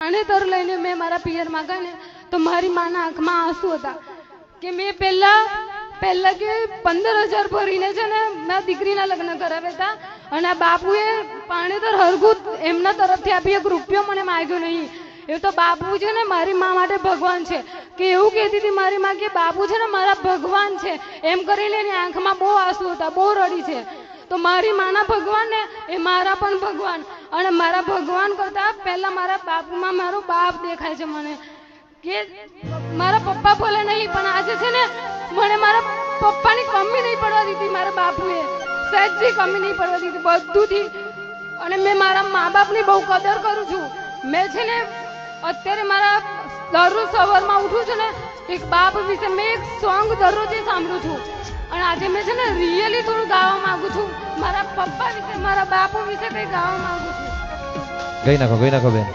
અને તર લઈને મેં મારા પિયરમાં ગઈ ને તો મારી માના આંખમાં આંસુ હતા કે મેં પહેલા કે 15,000 ભરીને છે ને મારા દીકરીના લગ્ન કરાવ્યા હતા અને આ બાપુએ પાણીતર હરગું એમના તરફથી આપી 1 રૂપિયો મને માંગ્યો નહીં. એ તો બાપુ છે ને મારી મા માટે ભગવાન છે કે એવું કહેતી હતી મારી મા કે બાપુ છે ને મારા ભગવાન છે એમ કરીને એની આંખમાં બહુ આંસુ હતા, બહુ રડી છે. તો મારી માના ભગવાન ને એ મારા પણ ભગવાન, અને મારા ભગવાન કરતા પહેલા મારા બાપુમાં મારો બાપ દેખાય છે મને કે મારા પપ્પા બોલે નહીં પણ આજે છે ને મને મારા પપ્પાની કમી નહીં પડવા દીધી, મારા બાપુએ સહેજની કમી નહીં પડવા દીધી બધુંથી. અને મેં મારા મા બાપની બહુ કદર કરું છું. મેં છે ને અત્યારે મારા દરરોજ સવારમાં ઉઠું છું ને એક બાપ વિશે મેં એક સોંગ દરરોજ સાંભળું છું અને આજે મેં છે ને રિયલી થોડું ગાવા માંગુ છું, મારા પપ્પા વિશે મારા બાપુ વિશે કંઈ ગાવા માંગુ છું. ગઈ નાખો બેન.